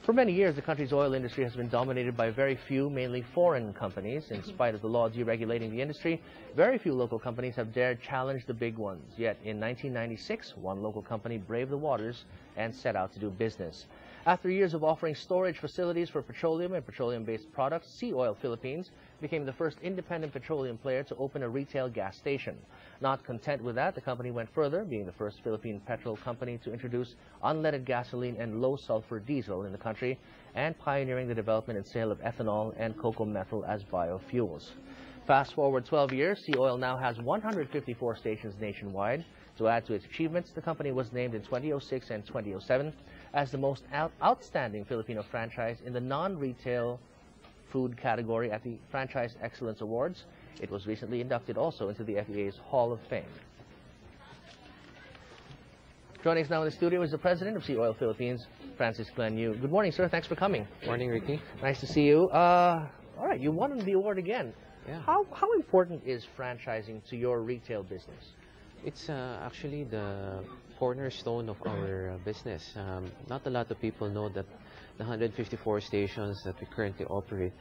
For many years, the country's oil industry has been dominated by very few, mainly foreign companies. In spite of the law deregulating the industry, very few local companies have dared challenge the big ones. Yet in 1996, one local company braved the waters and set out to do business. After years of offering storage facilities for petroleum and petroleum-based products, SEAOIL Philippines became the first independent petroleum player to open a retail gas station. Not content with that, the company went further, being the first Philippine petrol company to introduce unleaded gasoline and low-sulfur diesel in the country, and pioneering the development and sale of ethanol and cocoa methyl as biofuels. Fast forward 12 years, SEAOIL now has 154 stations nationwide. To add to its achievements, the company was named in 2006 and 2007 as the most outstanding Filipino franchise in the non-retail food category at the Franchise Excellence Awards. It was recently inducted also into the FEA's Hall of Fame. Joining us now in the studio is the president of SEAOIL Philippines, Francis Glenn Yu. Good morning, sir. Thanks for coming. Morning, Ricky. Nice to see you. All right, you won the award again. Yeah. How important is franchising to your retail business? It's actually the cornerstone of our business. Not a lot of people know that the 154 stations that we currently operate,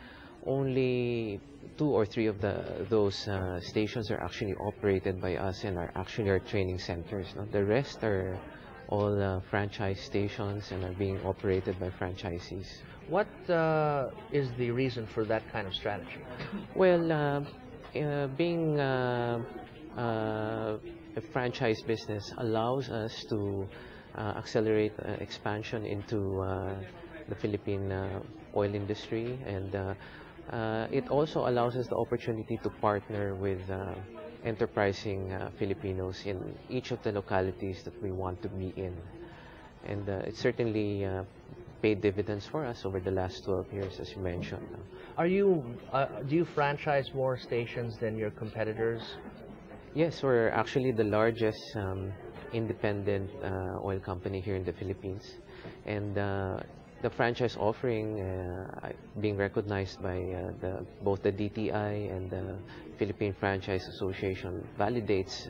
only 2 or 3 of those stations are actually operated by us and are actually our training centers. No? The rest are all franchise stations and are being operated by franchisees. What is the reason for that kind of strategy? Well, being a franchise business allows us to accelerate expansion into the Philippine oil industry, and it also allows us the opportunity to partner with enterprising Filipinos in each of the localities that we want to be in. And it certainly paid dividends for us over the last 12 years, as you mentioned. Do you franchise more stations than your competitors? Yes, we're actually the largest independent oil company here in the Philippines, and the franchise offering being recognized by both the DTI and the Philippine Franchise Association validates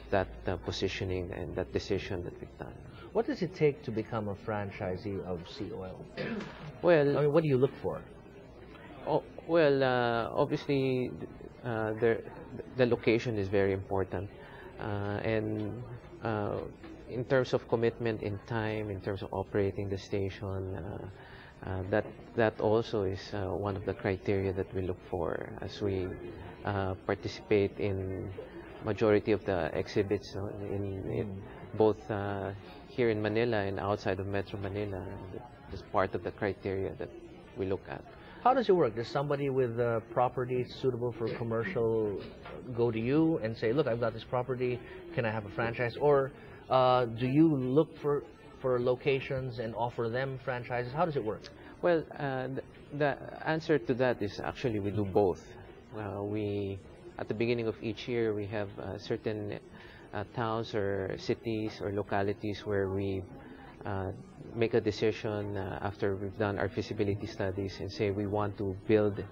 that positioning and that decision that we've done. What does it take to become a franchisee of SEAOIL? Well, I mean, what do you look for? Obviously, the location is very important, and in terms of commitment in time, in terms of operating the station, that also is one of the criteria that we look for as we participate in majority of the exhibits in both here in Manila and outside of Metro Manila. It's part of the criteria that we look at. How does it work? Does somebody with property suitable for commercial go to you and say, look, I've got this property, can I have a franchise? Or do you look for locations and offer them franchises? How does it work? Well, the answer to that is actually we do both. At the beginning of each year, we have certain towns or cities or localities where we make a decision after we've done our feasibility studies and say we want to build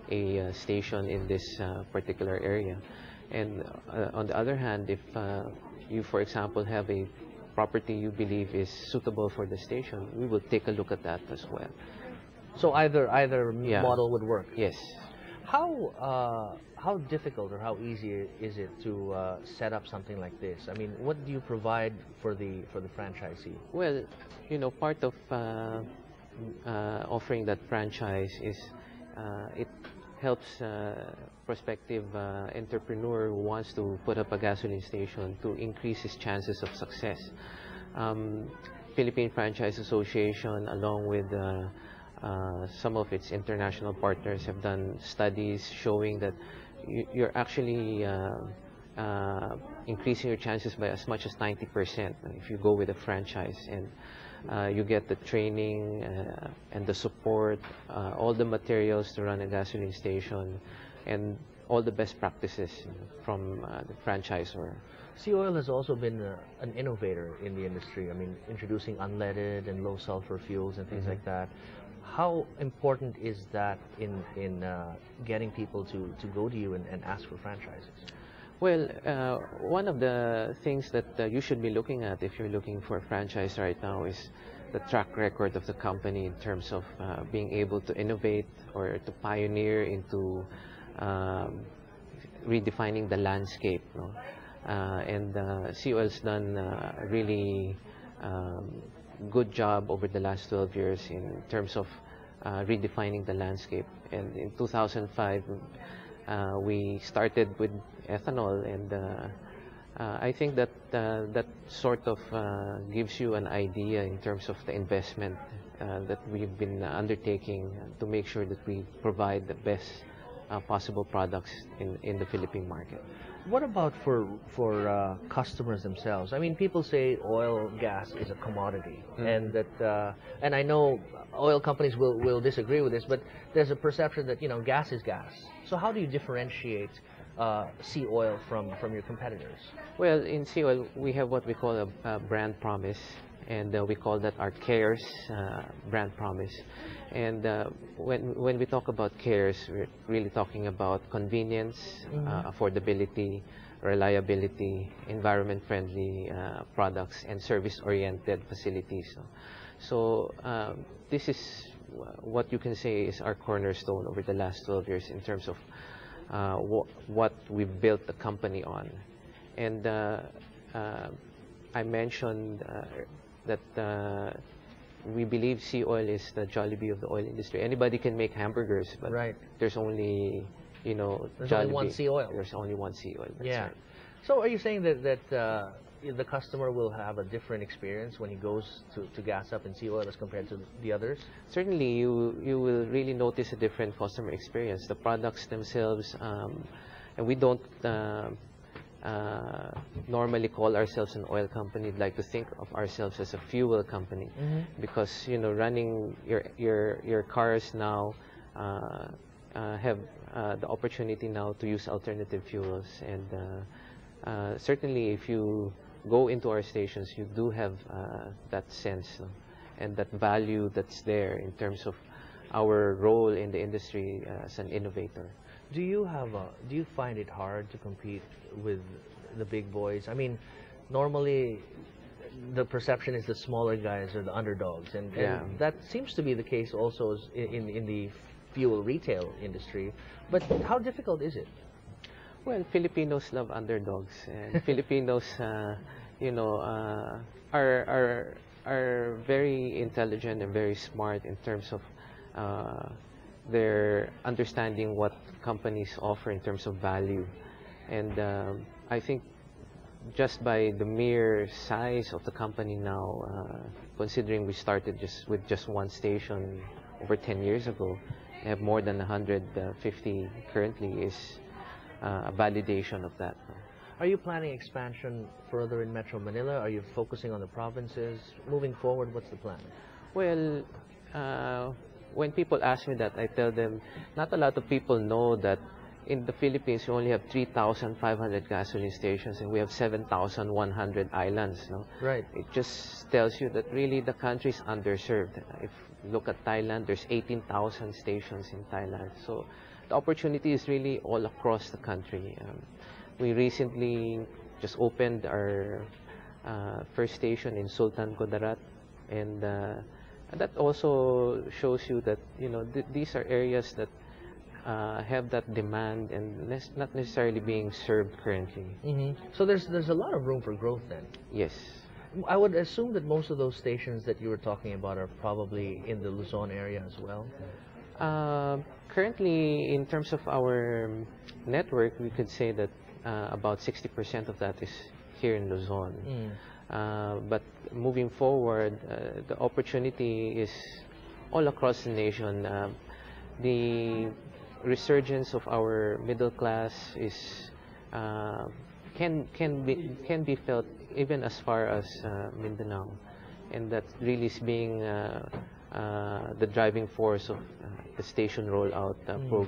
a station in this particular area. And on the other hand, if you, for example, have a property you believe is suitable for the station, we will take a look at that as well. So either model would work? Yes. How difficult or how easy is it to set up something like this? I mean, what do you provide for the franchisee? Well, you know, part of offering that franchise is it helps prospective entrepreneur who wants to put up a gasoline station to increase his chances of success. Philippine Franchise Association, along with some of its international partners, have done studies showing that you're actually increasing your chances by as much as 90% if you go with a franchise, and you get the training and the support, all the materials to run a gasoline station, and all the best practices from the franchisor. SEAOIL has also been an innovator in the industry. I mean, introducing unleaded and low sulfur fuels and things like that. How important is that in getting people to go to you and ask for franchises? Well, one of the things that you should be looking at if you're looking for a franchise right now is the track record of the company in terms of being able to innovate or to pioneer into redefining the landscape. No? And SEAOIL's done a really good job over the last 12 years in terms of redefining the landscape. And in 2005, we started with ethanol, and I think that that sort of gives you an idea in terms of the investment that we've been undertaking to make sure that we provide the best possible products in the Philippine market. What about for customers themselves? I mean, people say oil, gas is a commodity, and that and I know oil companies will disagree with this, but there's a perception that gas is gas. So how do you differentiate SEAOIL from your competitors? Well, in SEAOIL, we have what we call a brand promise, and we call that our CARES brand promise. And when we talk about CARES, we're really talking about convenience, affordability, reliability, environment-friendly products, and service-oriented facilities. So this is what you can say is our cornerstone over the last 12 years in terms of what we've built the company on. And I mentioned that we believe SEAOIL is the Jollibee of the oil industry. Anybody can make hamburgers, but there's only, there's Jollibee. only one SEAOIL. There's only one SEAOIL. That's yeah. right. So are you saying that the customer will have a different experience when he goes to gas up in SEAOIL as compared to the others? Certainly, you will really notice a different customer experience. The products themselves, and we don't normally call ourselves an oil company. We'd like to think of ourselves as a fuel company, because running your cars now have the opportunity now to use alternative fuels, and certainly if you go into our stations, you do have that sense and that value that's there in terms of our role in the industry as an innovator. Do you find it hard to compete with the big boys? I mean, normally the perception is the smaller guys are the underdogs, and that seems to be the case also in the fuel retail industry. But how difficult is it? Well, Filipinos love underdogs, and Filipinos, are very intelligent and very smart in terms of their understanding what companies offer in terms of value. And I think just by the mere size of the company now, considering we started with just one station over 10 years ago, have more than 150 currently, is a validation of that. Are you planning expansion further in Metro Manila? Are you focusing on the provinces? Moving forward, what's the plan? Well, when people ask me that, I tell them not a lot of people know that in the Philippines we only have 3,500 gasoline stations and we have 7,100 islands. No? Right. It just tells you that really the country is underserved. If you look at Thailand, there's 18,000 stations in Thailand. So the opportunity is really all across the country. We recently just opened our first station in Sultan Kudarat, and that also shows you that these are areas that have that demand and not necessarily being served currently. So there's a lot of room for growth then. Yes. I would assume that most of those stations that you were talking about are probably in the Luzon area as well. Currently, in terms of our network, we could say that about 60% of that is here in Luzon. But moving forward, the opportunity is all across the nation. The resurgence of our middle class is can be felt even as far as Mindanao, and that really is being the driving force of the station rollout program.